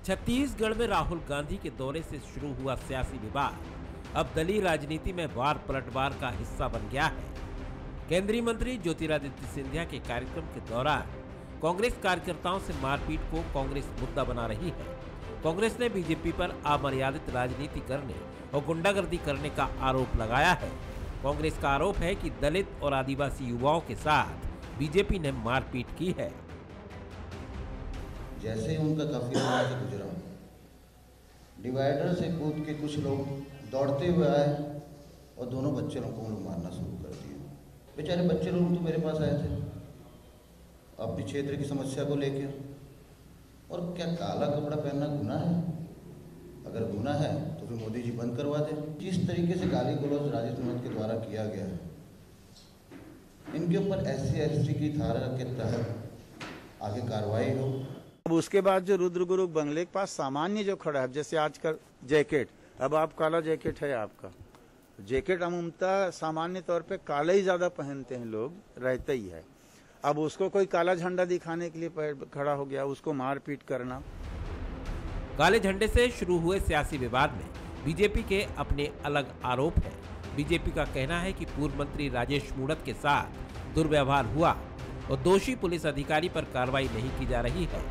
छत्तीसगढ़ में राहुल गांधी के दौरे से शुरू हुआ सियासी विवाद अब दलीय राजनीति में वार पलटवार का हिस्सा बन गया है। केंद्रीय मंत्री ज्योतिरादित्य सिंधिया के कार्यक्रम के दौरान कांग्रेस कार्यकर्ताओं से मारपीट को कांग्रेस मुद्दा बना रही है। कांग्रेस ने बीजेपी पर अमर्यादित राजनीति करने और गुंडागर्दी करने का आरोप लगाया है। कांग्रेस का आरोप है कि दलित और आदिवासी युवाओं के साथ बीजेपी ने मारपीट की है। जैसे ही उनका काफिला वहाँ से गुजरा, डिवाइडर से कूद के कुछ लोग दौड़ते हुए आए और दोनों बच्चे लोगों को मारना शुरू कर दिए। बेचारे बच्चे लोग तो मेरे पास आए थे अपने क्षेत्र की समस्या को लेकर। और क्या काला कपड़ा पहनना गुनाह है? अगर गुनाह है तो फिर मोदी जी बंद करवा दें। जिस तरीके से गाली गलौज राजद के द्वारा किया गया है, इनके ऊपर SC ST की धारा के तहत आगे कार्रवाई हो। अब उसके बाद जो रुद्र गुरु बंगले के पास सामान्य जो खड़ा है, जैसे आजकल जैकेट, अब आप काला जैकेट है आपका जैकेट, अमूमतः सामान्य तौर पे काला ही ज्यादा पहनते हैं लोग, रहता ही है। अब उसको कोई काला झंडा दिखाने के लिए खड़ा हो गया, उसको मारपीट करना। काले झंडे से शुरू हुए सियासी विवाद में बीजेपी के अपने अलग आरोप है। बीजेपी का कहना है कि पूर्व मंत्री राजेश मूणत के साथ दुर्व्यवहार हुआ और दोषी पुलिस अधिकारी पर कार्रवाई नहीं की जा रही है।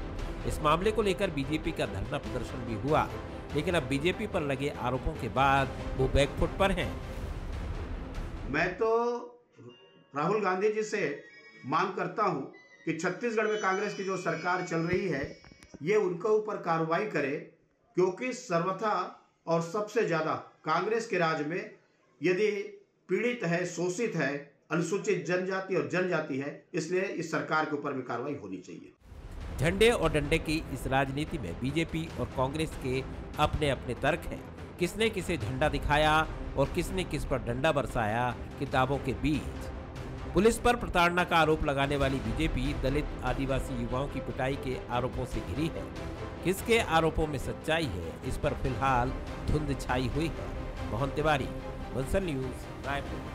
इस मामले को लेकर बीजेपी का धरना प्रदर्शन भी हुआ, लेकिन अब बीजेपी पर लगे आरोपों के बाद वो बैकफुट पर हैं। मैं तो राहुल गांधी जी से मांग करता हूं कि छत्तीसगढ़ में कांग्रेस की जो सरकार चल रही है, ये उनके ऊपर कार्रवाई करे, क्योंकि सर्वथा और सबसे ज्यादा कांग्रेस के राज में यदि पीड़ित है, शोषित है, अनुसूचित जनजाति और जनजाति है, इसलिए इस सरकार के ऊपर भी कार्रवाई होनी चाहिए। झंडे और डंडे की इस राजनीति में बीजेपी और कांग्रेस के अपने अपने तर्क हैं। किसने किसे झंडा दिखाया और किसने किस पर डंडा बरसाया, किताबों के बीच। पुलिस पर प्रताड़ना का आरोप लगाने वाली बीजेपी दलित आदिवासी युवाओं की पिटाई के आरोपों से घिरी है। किसके आरोपों में सच्चाई है, इस पर फिलहाल धुंध छाई हुई है। मोहन तिवारी, बंसल न्यूज, रायपुर।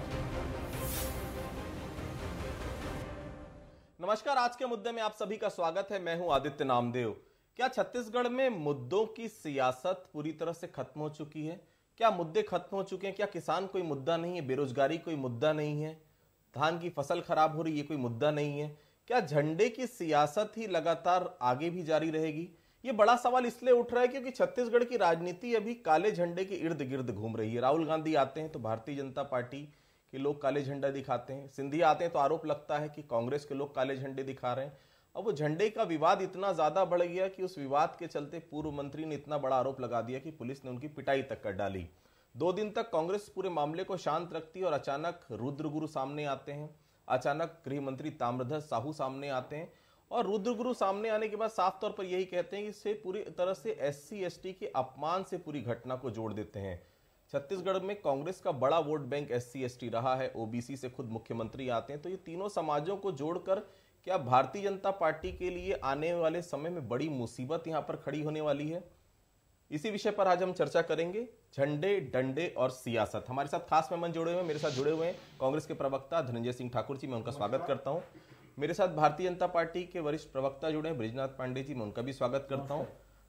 नमस्कार, आज के मुद्दे में आप सभी का स्वागत है। मैं हूं आदित्य नामदेव। क्या छत्तीसगढ़ में मुद्दों की सियासत पूरी तरह से खत्म हो चुकी है? क्या मुद्दे खत्म हो चुके हैं? क्या किसान कोई मुद्दा नहीं है? बेरोजगारी कोई मुद्दा नहीं है? धान की फसल खराब हो रही है, कोई मुद्दा नहीं है? क्या झंडे की सियासत ही लगातार आगे भी जारी रहेगी? ये बड़ा सवाल इसलिए उठ रहा है क्योंकि छत्तीसगढ़ की राजनीति अभी काले झंडे के इर्द गिर्द घूम रही है। राहुल गांधी आते हैं तो भारतीय जनता पार्टी के लोग काले झंडा दिखाते हैं, सिंधिया आते हैं तो आरोप लगता है कि कांग्रेस के लोग काले झंडे दिखा रहे हैं। अब वो झंडे का विवाद इतना ज्यादा बढ़ गया कि उस विवाद के चलते पूर्व मंत्री ने इतना बड़ा आरोप लगा दिया कि पुलिस ने उनकी पिटाई तक कर डाली। 2 दिन तक कांग्रेस पूरे मामले को शांत रखती है और अचानक रुद्र गुरु सामने आते हैं, अचानक गृह मंत्री ताम्रध्वज साहू सामने आते हैं और रुद्र गुरु सामने आने के बाद साफ तौर पर यही कहते हैं कि इसे पूरी तरह से SC ST के अपमान से पूरी घटना को जोड़ देते हैं। छत्तीसगढ़ में कांग्रेस का बड़ा वोट बैंक SC ST रहा है, OBC से खुद मुख्यमंत्री आते हैं, तो ये तीनों समाजों को जोड़कर क्या भारतीय जनता पार्टी के लिए आने वाले समय में बड़ी मुसीबत यहां पर खड़ी होने वाली है? इसी विषय पर आज हम चर्चा करेंगे। झंडे, डंडे और सियासत। हमारे साथ खास मेहमान जुड़े हुए हैं, मेरे साथ जुड़े हुए हैं कांग्रेस के प्रवक्ता धनंजय सिंह ठाकुर जी, मैं उनका स्वागत करता हूं। मेरे साथ भारतीय जनता पार्टी के वरिष्ठ प्रवक्ता जुड़े हैं ब्रिजनाथ पांडे जी, मैं उनका भी स्वागत करता हूं।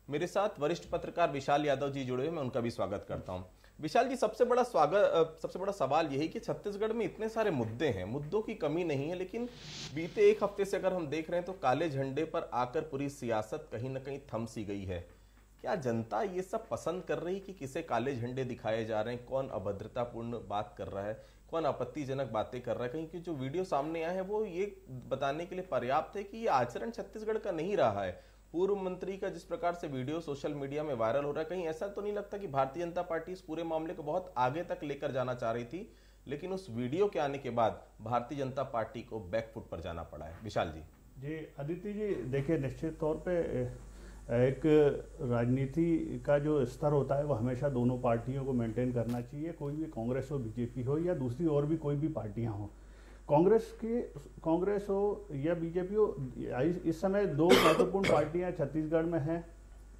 मेरे साथ वरिष्ठ पत्रकार विशाल यादव जी जुड़े हुए, मैं उनका भी स्वागत करता हूं। विशाल जी, सबसे बड़ा सवाल यही कि छत्तीसगढ़ में इतने सारे मुद्दे हैं, मुद्दों की कमी नहीं है, लेकिन बीते 1 हफ्ते से अगर हम देख रहे हैं तो काले झंडे पर आकर पूरी सियासत कहीं ना कहीं थम सी गई है। क्या जनता ये सब पसंद कर रही कि किसे काले झंडे दिखाए जा रहे हैं, कौन अभद्रतापूर्ण बात कर रहा है, कौन आपत्तिजनक बातें कर रहा है? कहीं की जो वीडियो सामने आए हैं वो ये बताने के लिए पर्याप्त है कि ये आचरण छत्तीसगढ़ का नहीं रहा है। पूर्व मंत्री का जिस प्रकार से वीडियो सोशल मीडिया में वायरल हो रहा है, कहीं ऐसा तो नहीं लगता कि भारतीय जनता पार्टी इस पूरे मामले को बहुत आगे तक लेकर जाना चाह रही थी, लेकिन उस वीडियो के आने के बाद भारतीय जनता पार्टी को बैकफुट पर जाना पड़ा है? विशाल जी। जी आदित्य जी, देखिए, निश्चित तौर पे एक राजनीति का जो स्तर होता है वो हमेशा दोनों पार्टियों को मेंटेन करना चाहिए, कोई भी कांग्रेस हो, बीजेपी हो या दूसरी और भी कोई भी पार्टियां हो। कांग्रेस हो या बीजेपी हो, इस समय 2 महत्वपूर्ण पार्टियां छत्तीसगढ़ में हैं।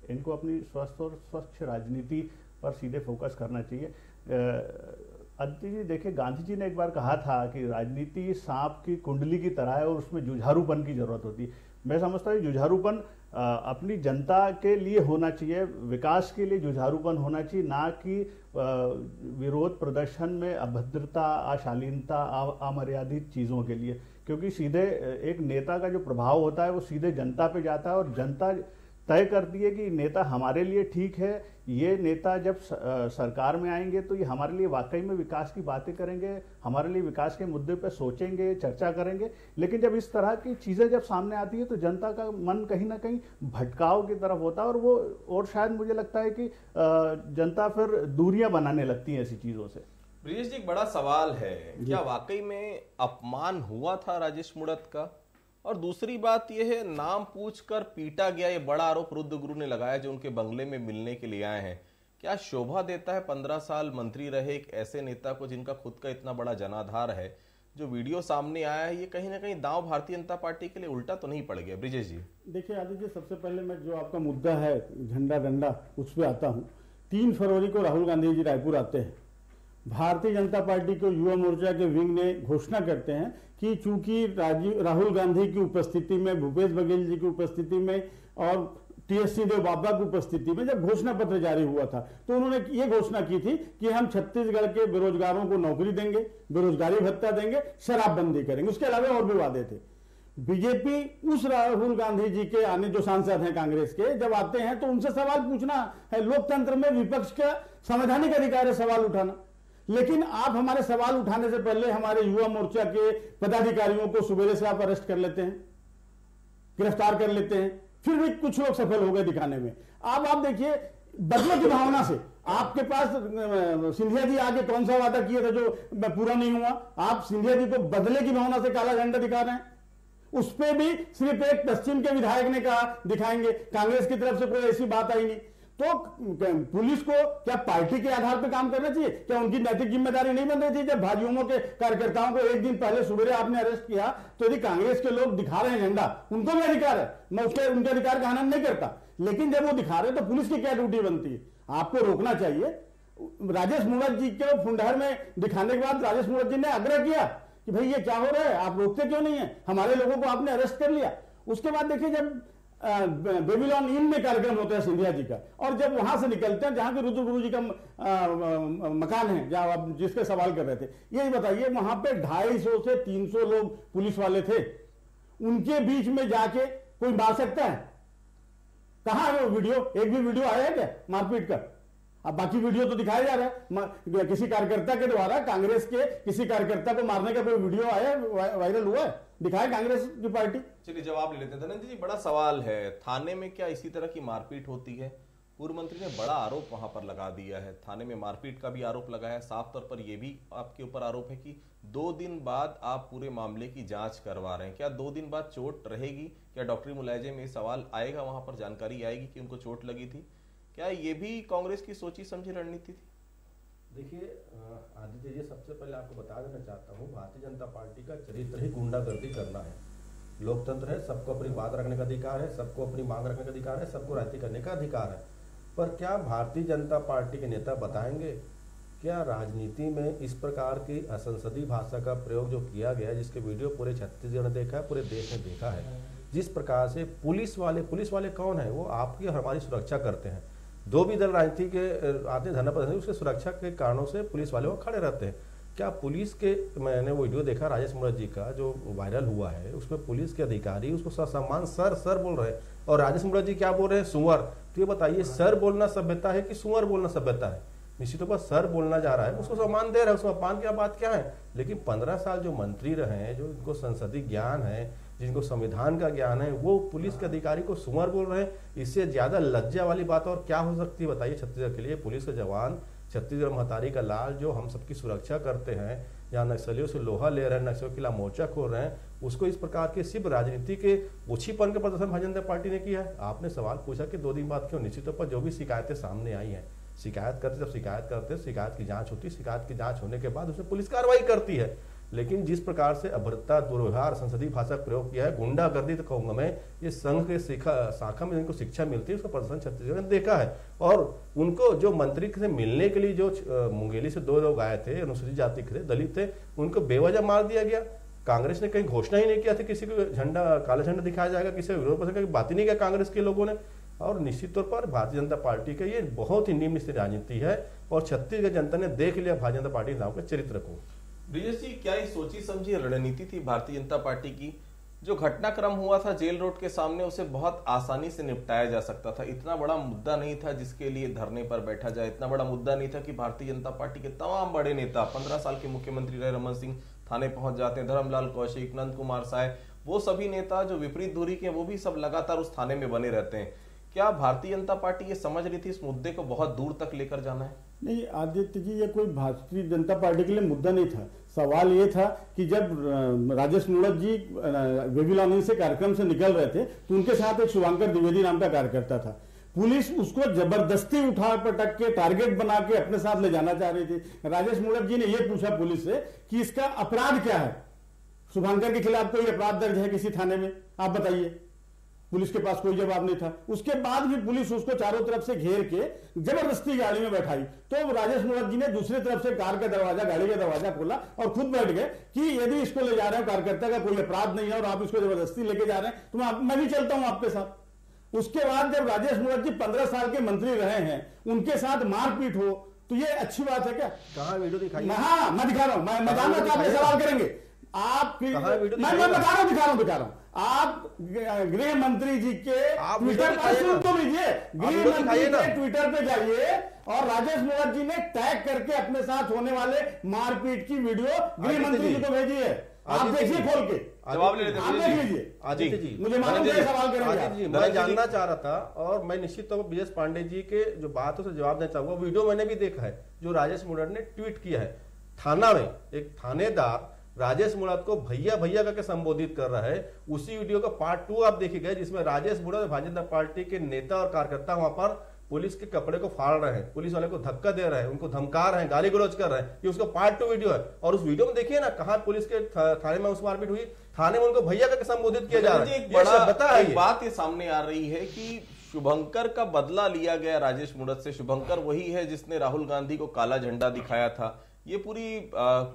इनको अपनी स्वस्थ और स्वच्छ राजनीति पर सीधे फोकस करना चाहिए। आदित्य जी देखिए, गांधी जी ने एक बार कहा था कि राजनीति सांप की कुंडली की तरह है और उसमें जुझारूपन की जरूरत होती है। मैं समझता हूँ जुझारूपन अपनी जनता के लिए होना चाहिए, विकास के लिए जुझारूपन होना चाहिए, ना कि विरोध प्रदर्शन में अभद्रता, अशालीनता, अमर्यादित चीज़ों के लिए। क्योंकि सीधे एक नेता का जो प्रभाव होता है वो सीधे जनता पे जाता है और जनता तय करती है कि नेता हमारे लिए ठीक है, ये नेता जब सरकार में आएंगे तो ये हमारे लिए वाकई में विकास की बातें करेंगे, हमारे लिए विकास के मुद्दे पे सोचेंगे, चर्चा करेंगे। लेकिन जब इस तरह की चीज़ें जब सामने आती है तो जनता का मन कहीं ना कहीं भटकाव की तरफ होता है और शायद मुझे लगता है कि जनता फिर दूरियां बनाने लगती हैं ऐसी चीज़ों से। ब्रिजेश जी, एक बड़ा सवाल है, क्या वाकई में अपमान हुआ था राजेश मूणत का? और दूसरी बात यह है, नाम पूछकर पीटा गया, ये बड़ा आरोप रुद्रगुरु ने लगाया जो उनके बंगले में मिलने के लिए आए हैं। क्या शोभा देता है 15 साल मंत्री रहे एक ऐसे नेता को जिनका खुद का इतना बड़ा जनाधार है? जो वीडियो सामने आया है ये कहीं ना कहीं दांव भारतीय जनता पार्टी के लिए उल्टा तो नहीं पड़ गया? ब्रिजेश जी देखिए आदित्य, सबसे पहले मैं जो आपका मुद्दा है झंडा डंडा उस पर आता हूँ। 3 फरवरी को राहुल गांधी जी रायपुर आते हैं। भारतीय जनता पार्टी को युवा मोर्चा के विंग ने घोषणा करते हैं कि चूंकि राहुल गांधी की उपस्थिति में, भूपेश बघेल जी की उपस्थिति में और टीएस सिंहदेव बाबा की उपस्थिति में जब घोषणा पत्र जारी हुआ था तो उन्होंने ये घोषणा की थी कि हम छत्तीसगढ़ के बेरोजगारों को नौकरी देंगे, बेरोजगारी भत्ता देंगे, शराबबंदी करेंगे। उसके अलावा और भी वादे थे। बीजेपी उस राहुल गांधी जी के आने, जो सांसद हैं कांग्रेस के, जब आते हैं तो उनसे सवाल पूछना है। लोकतंत्र में विपक्ष का संवैधानिक अधिकार है सवाल उठाना, लेकिन आप हमारे सवाल उठाने से पहले हमारे युवा मोर्चा के पदाधिकारियों को सुबेरे से आप अरेस्ट कर लेते हैं, गिरफ्तार कर लेते हैं। फिर भी कुछ लोग सफल हो गए दिखाने में। अब आप देखिए, बदले की भावना से आपके पास सिंधिया जी आके कौन सा वादा किए थे जो पूरा नहीं हुआ? आप सिंधिया जी को बदले की भावना से काला झंडा दिखा रहे हैं। उस पर भी सिर्फ एक पश्चिम के विधायक ने कहा दिखाएंगे, कांग्रेस की तरफ से कोई ऐसी बात आई नहीं। तो पुलिस को क्या पार्टी के आधार पर काम करना चाहिए? क्या उनकी नैतिक जिम्मेदारी नहीं बन रही थी? जब भाजयुमो के कार्यकर्ताओं को एक दिन पहले सुबह आपने अरेस्ट किया तो यदि कांग्रेस के लोग दिखा रहे हैं झंडा, उनको भी अधिकार है, मैं उनके अधिकार का हनन नहीं करता, लेकिन जब वो दिखा रहे तो पुलिस की क्या ड्यूटी बनती है? आपको रोकना चाहिए। राजेश मूणत जी को फुंडहर में दिखाने के बाद राजेश मूणत जी ने आग्रह किया कि भाई ये क्या हो रहा है, आप रोकते क्यों नहीं है? हमारे लोगों को आपने अरेस्ट कर लिया। उसके बाद देखिए, जब बेबीलोन इन में कार्यक्रम होता है सिंधिया जी का, और जब वहां से निकलते हैं जहां के रुद्रगुरु जी का मकान है, जहां आप जिसके सवाल कर रहे थे, ये बताइए वहां पे 250 से 300 लोग पुलिस वाले थे, उनके बीच में जाके कोई मार सकता है? कहां है वो वीडियो? एक भी वीडियो आया है क्या मारपीट का? अब बाकी वीडियो तो दिखाया जा रहा है। किसी कार्यकर्ता के द्वारा कांग्रेस के किसी कार्यकर्ता को मारने का कोई वीडियो आया, वायरल हुआ है? दिखाए कांग्रेस की पार्टी। चलिए जवाब ले लेते हैं। धनंजय जी, बड़ा सवाल है, थाने में क्या इसी तरह की मारपीट होती है? पूर्व मंत्री ने बड़ा आरोप वहां पर लगा दिया है, थाने में मारपीट का भी आरोप लगाया है। साफ तौर पर यह भी आपके ऊपर आरोप है कि 2 दिन बाद आप पूरे मामले की जांच करवा रहे हैं। क्या 2 दिन बाद चोट रहेगी? क्या डॉक्टरी मुलायजे में सवाल आएगा, वहां पर जानकारी आएगी कि उनको चोट लगी थी? क्या ये भी कांग्रेस की सोची समझी रणनीति थी? देखिए आदित्य जी, सबसे पहले आपको बता देना चाहता हूँ, भारतीय जनता पार्टी का चरित्र ही गुंडागर्दी करना है। लोकतंत्र है, सबको अपनी बात रखने का अधिकार है, सबको अपनी मांग रखने का अधिकार है, सबको राजनीति करने का अधिकार है। पर क्या भारतीय जनता पार्टी के नेता बताएंगे क्या राजनीति में इस प्रकार की असंसदीय भाषा का प्रयोग जो किया गया, जिसके वीडियो पूरे छत्तीसगढ़ ने देखा है, पूरे देश ने देखा है, जिस प्रकार से पुलिस वाले कौन है? वो आपकी और हमारी सुरक्षा करते हैं। 2 भी दल राजनीति के आते हैं, धरना प्रदर्शन, उसके सुरक्षा के कारणों से पुलिस वाले वो खड़े रहते हैं। क्या पुलिस के, मैंने वो वीडियो देखा राजेश मूणत जी का जो वायरल हुआ है, उसमें पुलिस के अधिकारी उसको ससम्मान सर बोल रहे हैं, और राजेश मूणत जी क्या बोल रहे हैं? सुअर। तो ये बताइए, सर बोलना सभ्यता है कि सुअर बोलना सभ्यता है? निश्चित तौर पर सर बोलना जा रहा है, उसको सम्मान दे रहा है, उसमें अपमान की बात क्या है? लेकिन 15 साल जो मंत्री रहे हैं, जो इनको संसदीय ज्ञान है, जिनको संविधान का ज्ञान है, वो पुलिस के अधिकारी को सुअर बोल रहे हैं। इससे ज्यादा लज्जा वाली बात और क्या हो सकती है बताइए? छत्तीसगढ़ के लिए पुलिस के जवान, छत्तीसगढ़ महतारी का लाल, जो हम सबकी सुरक्षा करते हैं, जहाँ नक्सलियों से लोहा ले रहे हैं, नक्सलियों के खिलाफ मोर्चा खोल रहे हैं, उसको इस प्रकार के सिर्फ राजनीति के ओछीपन के प्रदर्शन भारतीय जनता पार्टी ने किया है। आपने सवाल पूछा कि 2 दिन बाद क्यों? निश्चित तौर पर जो भी शिकायतें सामने आई हैं, शिकायत करते, शिकायत की जांच होती है, शिकायत की जांच होने के बाद उसमें पुलिस कार्रवाई करती है। लेकिन जिस प्रकार से अभद्रता, दुर्व्यवहार, संसदीय भाषा का प्रयोग किया है, गुंडागर्दी तो कहूंगा मैं, ये संघ के शाखा में जिनको शिक्षा मिलती है उसका प्रदर्शन छत्तीसगढ़ ने देखा है। और उनको जो मंत्री से मिलने के लिए जो मुंगेली से 2 लोग आए थे, अनुसूचित जाति के थे, दलित थे, उनको बेवजह मार दिया गया। कांग्रेस ने कहीं घोषणा ही नहीं किया था किसी को झंडा, काला झंडा दिखाया जाएगा, किसी विरोध प्रदर्शन की बात ही नहीं किया कांग्रेस के लोगों ने। और निश्चित तौर पर भारतीय जनता पार्टी का ये बहुत ही निम्न स्तरीय राजनीति है और छत्तीसगढ़ जनता ने देख लिया भारतीय जनता पार्टी नाम के चरित्र को। ब्रिजेश जी, क्या ये सोची समझी रणनीति थी भारतीय जनता पार्टी की? जो घटनाक्रम हुआ था जेल रोड के सामने, उसे बहुत आसानी से निपटाया जा सकता था। इतना बड़ा मुद्दा नहीं था जिसके लिए धरने पर बैठा जाए। इतना बड़ा मुद्दा नहीं था कि भारतीय जनता पार्टी के तमाम बड़े नेता, 15 साल के मुख्यमंत्री रहे रमन सिंह थाने पहुंच जाते हैं, धर्मलाल कौशिक, नंद कुमार साय, वो सभी नेता जो विपरीत दूरी के, वो भी सब लगातार उस थाने में बने रहते हैं। क्या भारतीय जनता पार्टी ये समझ रही थी इस मुद्दे को बहुत दूर तक लेकर जाना है? नहीं आदित्य जी, ये कोई भारतीय जनता पार्टी के लिए मुद्दा नहीं था। सवाल ये था कि जब राजेश मूणत जी बेबी लॉन्ड्रिंग से कार्यक्रम से निकल रहे थे तो उनके साथ एक शुभंकर द्विवेदी नाम का कार्यकर्ता था। पुलिस उसको जबरदस्ती उठा पटक के टारगेट बना के अपने साथ ले जाना चाह रही थी। राजेश मूणत जी ने यह पूछा पुलिस से कि इसका अपराध क्या है, शुभंकर के खिलाफ कोई अपराध दर्ज है किसी थाने में, आप बताइए। पुलिस के पास कोई जवाब नहीं था। उसके बाद भी पुलिस उसको चारों तरफ से घेर के जबरदस्ती गाड़ी में बैठाई। तो राजेश मूणत जी ने दूसरी तरफ से कार का दरवाजा, गाड़ी का दरवाजा खोला और खुद बैठ गए कि यदि इसको ले जा रहे हैं, कार्यकर्ता का कोई अपराध नहीं है और आप इसको जबरदस्ती लेके जा रहे हैं तो मैं भी चलता हूं आपके साथ। उसके बाद जब राजेश मूणत जी 15 साल के मंत्री रहे हैं, उनके साथ मारपीट हो तो ये अच्छी बात है क्या? कहां वीडियो दिखाई? हाँ, मैं दिखा रहा हूं। मैं जानना चाहते सवाल करेंगे आप, मैं दिखा रहा हूं। आप गृह मंत्री जी के ट्विटर पर सुन तो लीजिए, गृह मंत्री के ट्विटर पे जाइए और राजेश मूणत जी ने टैग करके अपने साथ होने वाले मारपीट की वीडियो गृह मंत्री जी को भेजी है। आप देखिए खोल के, जवाब ले लेते आप देख लीजिए। आदित्य जी, मुझे मालूम है सवाल करेंगे। मैं जानना चाह रहा था और मैं निश्चित तौर पर ब्रिजेश पांडे जी के जो बात है उसे जवाब देना चाहूंगा। वीडियो मैंने भी देखा है जो राजेश मूणत ने ट्वीट किया है। थाना में एक थानेदार राजेश मूणत को भैया भैया करके संबोधित कर रहा है। उसी वीडियो का पार्ट 2 आप देखिएगा जिसमें राजेश मूणत भारतीय जनता पार्टी के नेता और कार्यकर्ता वहां पर पुलिस के कपड़े को फाड़ रहे हैं, पुलिस वाले को धक्का दे रहे हैं, उनको धमका रहे हैं, गाली गलौज कर रहे हैं। ये उसका पार्ट 2 वीडियो है। और उस वीडियो में देखिए ना कहां पुलिस के थाने में उस मारपीट हुई, थाने में उनको भैया करके संबोधित किया जा रहा है। एक बात ये सामने आ रही है कि शुभंकर का बदला लिया गया राजेश मूणत से। शुभंकर वही है जिसने राहुल गांधी को काला झंडा दिखाया था। ये पूरी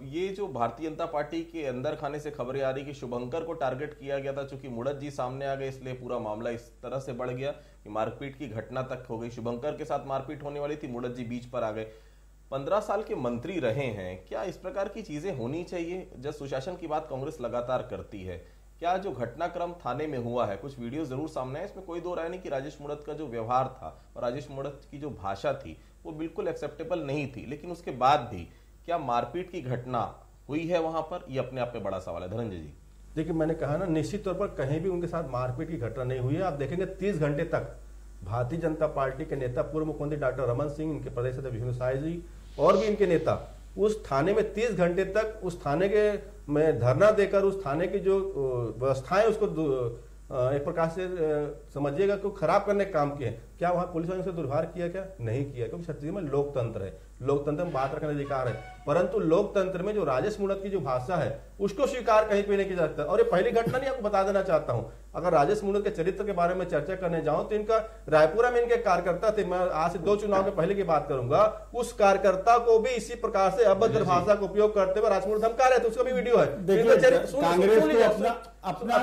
ये जो भारतीय जनता पार्टी के अंदर खाने से खबरें आ रही कि शुभंकर को टारगेट किया गया था, चूंकि मूणत जी सामने आ गए इसलिए पूरा मामला इस तरह से बढ़ गया कि मारपीट की घटना तक हो गई। शुभंकर के साथ मारपीट होने वाली थी, मूणत जी बीच पर आ गए। 15 साल के मंत्री रहे हैं, क्या इस प्रकार की चीजें होनी चाहिए? जब सुशासन की बात कांग्रेस लगातार करती है, क्या जो घटनाक्रम थाने में हुआ है, कुछ वीडियो जरूर सामने है, इसमें कोई दो राय नहीं कि राजेश मूणत का जो व्यवहार था और राजेश मूणत की जो भाषा थी वो बिल्कुल एक्सेप्टेबल नहीं थी, लेकिन उसके बाद भी क्या मारपीट की घटना हुई है वहां पर? ये अपने आप में बड़ा सवाल है। धनंजय जी, देखिए मैंने कहा ना, निश्चित तौर पर कहीं भी उनके साथ मारपीट की घटना नहीं हुई है। आप देखेंगे 30 घंटे तक भारतीय जनता पार्टी के नेता, पूर्व मुख्यमंत्री डॉक्टर रमन सिंह, इनके प्रदेश अध्यक्ष विष्णु साय जी और भी इनके नेता उस थाने में 30 घंटे तक उस थाने के में धरना देकर उस थाने की जो व्यवस्थाएं उसको एक प्रकार से समझिएगा कि खराब करने का काम किए। क्या वहां पुलिस वालों से दुर्व्यवहार किया? क्या नहीं किया, क्योंकि छत्तीसगढ़ में लोकतंत्र है, लोकतंत्र में बात रखने का अधिकार है। परंतु लोकतंत्र में जो राजेश मूणत की जो भाषा है उसको स्वीकार कहीं पे नहीं किया जाता। और ये पहली घटना नहीं, आपको बता देना चाहता हूं, अगर राजेश मूणत के चरित्र के बारे में चर्चा करने जाऊं तो इनका रायपुरा में इनके कार्यकर्ता थे, मैं आज से 2 चुनाव के पहले की बात करूंगा, उस कार्यकर्ता को भी इसी प्रकार से अभद्र भाषा का उपयोग करते हुए राजेश मूणत धमका रहे थे, उसका भी वीडियो है।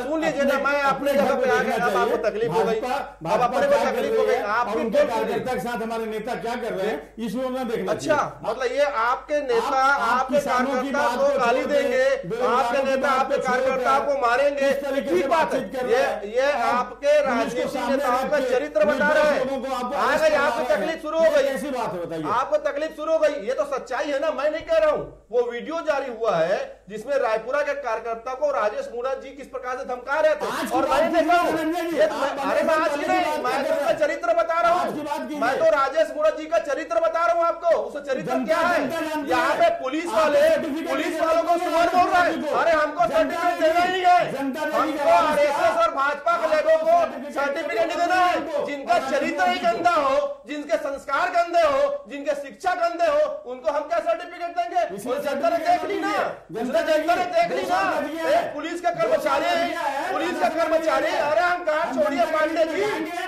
सुन लीजिए ना, मैं अपने जगह पे आ गया, अब आपको तकलीफ हो गई, अब अपने को तकलीफ हो गई, आप उनके कार्यकर्ता के साथ हमारे नेता क्या कर रहे हैं इसमें मैं देखना। अच्छा, मतलब ये आपके नेता आपके कार्यकर्ता को गाली देंगे, आपके नेता आपके कार्यकर्ता को मारेंगे, ठीक बात है। ये आपके राजनीतिक नेताओं का चरित्र बता रहे हैं। आगे आपको तकलीफ शुरू हो गई, ऐसी बात है, बताइए आपको तकलीफ शुरू हो गई, ये तो सच्चाई है ना, मैं नहीं कह रहा हूं। वो वीडियो जारी हुआ है जिसमें रायपुरा के कार्यकर्ता को राजेश मूणत जी किस प्रकार से धमका रहे थे, और मैंने देखा अरे मैं आज की नहीं, मैं तो उसका चरित्र बता रहा हूँ, मैं तो राजेश मूणत जी का चरित्र बता रहा हूँ आपको। उसका चरित्र क्या है? यहाँ पे पुलिस वालों को सुअर बोल रहा है, अरे हमको सर्टिफिकेट देना ही है, हमको आरएसएस और भाजपा के वालों को सर्टिफिकेट नहीं देना है। जिनका चरित्र ही गंदा हो, जिनके संस्कार गंदे हो, जिनके शिक्षा गंदे हो, उनको हम क्या सर्टिफिकेट देंगे? जनता ने देख ली ना, जनता ने देख ली ना। एक पुलिस का कर्मचारी, अरे हम कहा छोड़िए पांडे जी,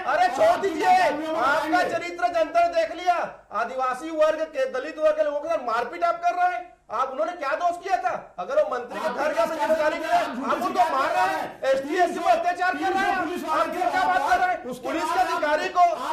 अरे छोड़ दीजिए, आपका चरित्र जनता ने देख लिया। आदिवासी वर्ग के, दलित वर्ग के लोगों के साथ मारपीट आप कर रहे हैं। आप उन्होंने क्या दोष किया था? अगर वो मंत्री के घर का जिम्मेदारी के आप उनको मार रहे हैं, एसटी को अत्याचार कर रहे हैं, आप क्या बात कर रहे हैं?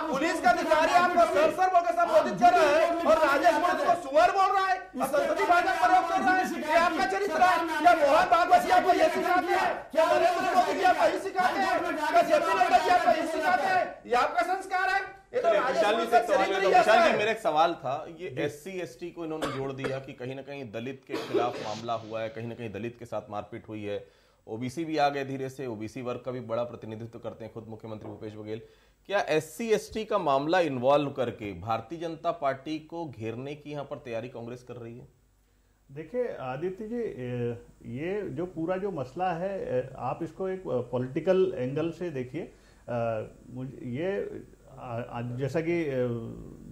पुलिस के अधिकारी आपको सर बोलकर संबोधित कर रहे हैं और राजेश मूर्ति को सुअर बोल रहा है, संसदीय भाषा प्रयोग कर रहा है। ये आपका चरित्र है? क्या मोहन भागवत जी आपको ये सिखाते हैं? क्या नरेंद्र मोदी जी आपको यही सिखाते हैं? क्या जेपी नड्डा जी आपको यही सिखाते हैं? ये आपका संस्कार है? विशाल जी, मेरा एक सवाल था, ये SC ST को इन्होंने जोड़ दिया कि कहीं ना कहीं दलित के खिलाफ मामला हुआ है, कहीं ना कहीं दलित के साथ मारपीट हुई है। OBC भी आ गए धीरे से, OBC वर्ग का भी बड़ा प्रतिनिधित्व करते हैं खुद मुख्यमंत्री भूपेश बघेल। क्या SC ST का मामला इन्वॉल्व करके भारतीय जनता पार्टी को घेरने की यहाँ पर तैयारी कांग्रेस कर रही है? देखिए आदित्य जी, ये जो पूरा जो मसला है, आप इसको एक पॉलिटिकल एंगल से देखिए। ये जैसा कि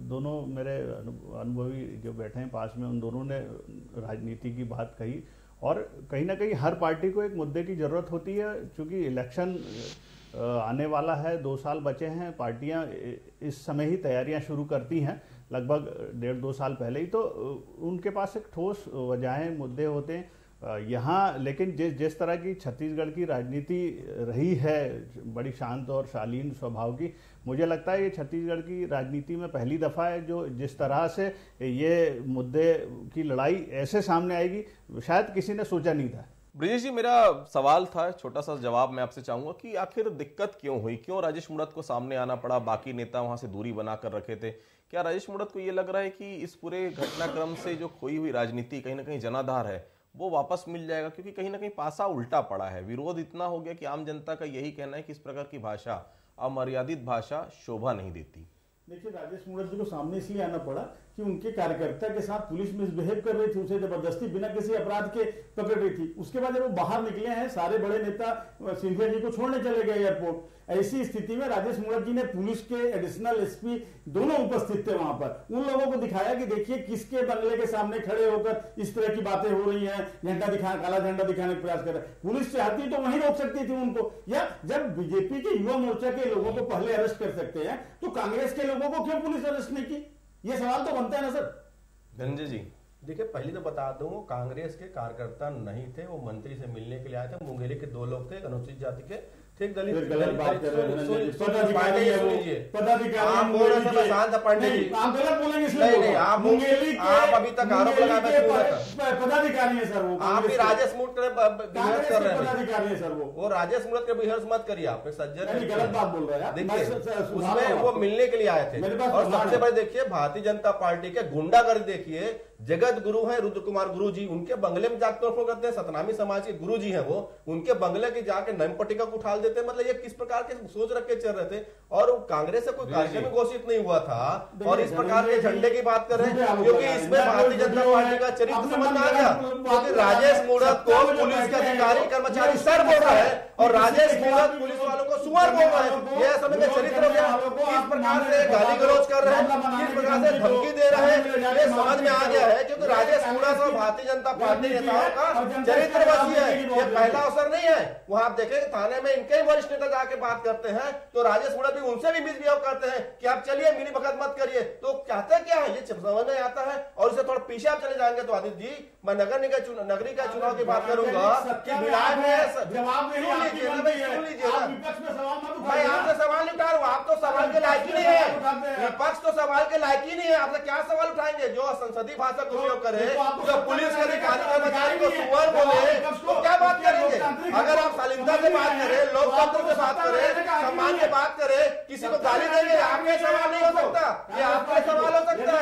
दोनों मेरे अनुभवी जो बैठे हैं पास में, उन दोनों ने राजनीति की बात कही और कहीं ना कहीं हर पार्टी को एक मुद्दे की ज़रूरत होती है। क्योंकि इलेक्शन आने वाला है, 2 साल बचे हैं, पार्टियां इस समय ही तैयारियां शुरू करती हैं, लगभग 1.5-2 साल पहले ही, तो उनके पास एक ठोस वजहें, मुद्दे होते हैं यहाँ। लेकिन जिस तरह की छत्तीसगढ़ की राजनीति रही है, बड़ी शांत और शालीन स्वभाव की, मुझे लगता है ये छत्तीसगढ़ की राजनीति में पहली दफ़ा है जो जिस तरह से ये मुद्दे की लड़ाई ऐसे सामने आएगी, शायद किसी ने सोचा नहीं था। ब्रिजेश जी, मेरा सवाल था, छोटा सा जवाब मैं आपसे चाहूंगा कि आखिर दिक्कत क्यों हुई, क्यों राजेश मूणत को सामने आना पड़ा? बाकी नेता वहां से दूरी बनाकर रखे थे। क्या राजेश मूणत को ये लग रहा है कि इस पूरे घटनाक्रम से जो खोई हुई राजनीति कहीं ना कहीं जनाधार है वो वापस मिल जाएगा? क्योंकि कहीं ना कहीं पासा उल्टा पड़ा है, विरोध इतना हो गया कि आम जनता का यही कहना है कि इस प्रकार की भाषा, अमर्यादित भाषा शोभा नहीं देती। देखिए, राजेश मूणत जी को सामने इसलिए आना पड़ा कि उनके कार्यकर्ता के साथ पुलिस मिसबिहेव कर रही थी, उसे जबरदस्ती बिना किसी अपराध के पकड़ रही थी। उसके बाद जब वो बाहर निकले हैं, सारे बड़े नेता सिंधिया जी को छोड़ने चले गए एयरपोर्ट। ऐसी स्थिति में राजेश मूणत जी ने पुलिस के एडिशनल एसपी दोनों उपस्थित थे वहां पर, उन लोगों को दिखाया कि देखिए किसके बंगले के सामने खड़े होकर इस तरह की बातें हो रही हैं, काला झंडा दिखाने का प्रयास कर रहे हैं। पुलिस चाहती तो वहीं रोक सकती थी उनको, या जब बीजेपी के युवा मोर्चा के लोगों को पहले अरेस्ट कर सकते हैं तो कांग्रेस के लोगों को क्यों पुलिस अरेस्ट नहीं की? ये सवाल तो बनता है ना सर। धनंजय जी, देखिए, पहले तो बता दूं, कांग्रेस के कार्यकर्ता नहीं थे, वो मंत्री से मिलने के लिए आए थे। मुंगेली के 2 लोग थे, अनुसूचित जाति के, ठीक दलित शांत पांडे जी, आप गलत बोलेंगे इसलिए आप अभी तक आरोप लगाए पदाधिकारी है सर, वो आप भी राजेश मूणत कर रहे हैं, पदाधिकारी है सर, वो राजेश मूणत के बिहेव मत करिए, आप सज्जन गलत बात बोल रहे हैं। देखिए, उसमें वो मिलने के लिए आए थे। और सबसे बड़े देखिए, भारतीय जनता पार्टी के गुंडागर्दी देखिए, जगत गुरु है रुद्र कुमार गुरु जी, उनके बंगले में जाकर तोड़फोड़ करते हैं। सतनामी समाज के गुरु जी हैं वो, उनके बंगले के जाके नम पट्टिका को उठाल देते हैं। मतलब ये किस प्रकार के सोच रख के चल रहे थे? और कांग्रेस से कोई कार्यक्रम घोषित नहीं हुआ था और इस प्रकार के झंडे की बात कर रहे हैं, क्योंकि इसमें भारतीय जनता पार्टी का चरित्र समझ में आ गया। क्योंकि राजेश मूणत को पुलिस के अधिकारी कर्मचारी सर बोल रहा है और राजेश मूणत पुलिस वालों को सुअर बोल रहा है। यह समझ में चरित्र हो गया। किस प्रकार से गाली गलौज कर रहे हैं, किस प्रकार से धमकी दे रहे हैं, ये समझ में आ गया है। क्योंकि राजेश मूणत और भारतीय जनता पार्टी नेताओं का चरित्र बची है, ये पहला अवसर नहीं है। वहां आप देखें, थाने में इनके वरिष्ठ नेता जाके बात करते हैं तो राजेश मूणत भी उनसे भी मिसबिहेव करते हैं कि आप चलिए मिली भगत मत करिए। तो चाहते क्या है, ये समझ में आता है। और इसे थोड़ा पीछे आप चले जाएंगे तो आदित्य जी, मैं नगरी का चुनाव की बात करूंगा कि विधायक में जवाब सुन लीजिए ना, मैं आपसे सवाल नहीं उठा रहा हूं, आप तो सवाल के लायक ही नहीं है, विपक्ष तो सवाल के लायक ही नहीं है। आपसे क्या सवाल उठाएंगे? जो संसदीय भाषा का उपयोग करे, जो पुलिस के अधिकारी कर्मचारी को सुअर बोले, तो क्या बात करेंगे? अगर आप शालीनता से बात करें, लोकतंत्र से बात करें, सम्मान से बात करें, किसी को गाली देंगे, आपके सवाल नहीं हो सकता, ये आपका सवाल हो सकता है।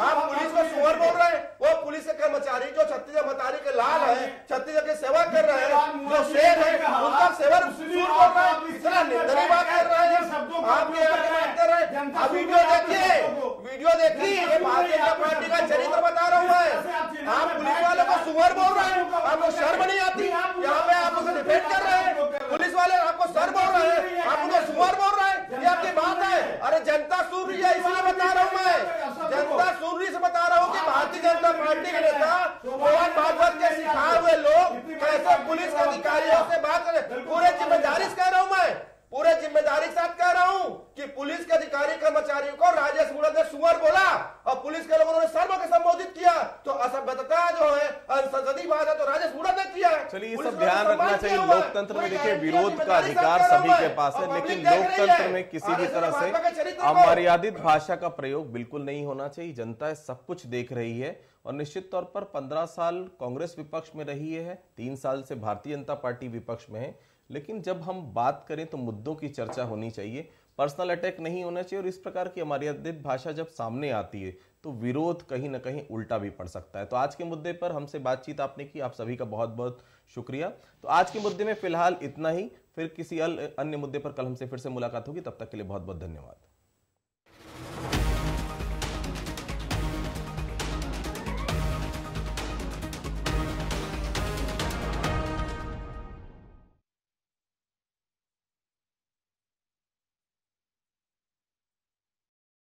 आप पुलिस को सुअर बोल रहे हैं, वो पुलिस के कर्मचारी जो छत्तीसगढ़ मतारी के लाल है, छत्तीसगढ़ की सेवा कर रहे हैं, जो शेर है, उनका सेवा सुर बोल रहा है, इतना निंदनीय बात कर रहे हैं। आप ये बात कर रहे हैं, आप वीडियो देखिए, ये भारतीय जनता पार्टी का चरित्र बता रहा हूं मैं। आप पुलिस वालों को सुअर बोल रहे हैं, आपको शर्म नहीं आती? यहाँ पे आप उसे डिफेंड कर रहे हैं, पुलिस वाले आपको सर बोल रहे हैं, आप सुन रही है, इसलिए बता रहा हूं मैं, जनता सुन रही से बता रहा हूं कि भारतीय जनता पार्टी के नेता मोहन भागवत के सिखाए हुए लोग कैसे पुलिस के अधिकारियों से बात करें। पूरे जिम्मेदारी से कह रहा हूं मैं, पूरे जिम्मेदारी के साथ कह रहा हूं कि पुलिस के अधिकारी कर्मचारियों को राजेश मूणत ने सुअर बोला और पुलिस के लोगों ने सर्व के संबोधित किया, तो असभ्यता जो है संसदीय बात है तो राजेश मूणत ने किया। चलिए ये सब ध्यान रखना चाहिए। लोकतंत्र में देखिए विरोध का अधिकार सभी के पास है, लेकिन लोकतंत्र में किसी भी तरह से अमर्यादित भाषा का प्रयोग बिल्कुल नहीं होना चाहिए। जनता सब कुछ देख रही है और निश्चित तौर पर 15 साल कांग्रेस विपक्ष में रही है, 3 साल से भारतीय जनता पार्टी विपक्ष में है, लेकिन जब हम बात करें तो मुद्दों की चर्चा होनी चाहिए, पर्सनल अटैक नहीं होना चाहिए। और इस प्रकार की अमर्यादित भाषा जब सामने आती है तो विरोध कहीं ना कहीं उल्टा भी पड़ सकता है। तो आज के मुद्दे पर हमसे बातचीत आपने की, आप सभी का बहुत बहुत शुक्रिया। तो आज के मुद्दे में फिलहाल इतना ही, फिर किसी अन्य मुद्दे पर कल हमसे फिर से मुलाकात होगी। तब तक के लिए बहुत बहुत धन्यवाद।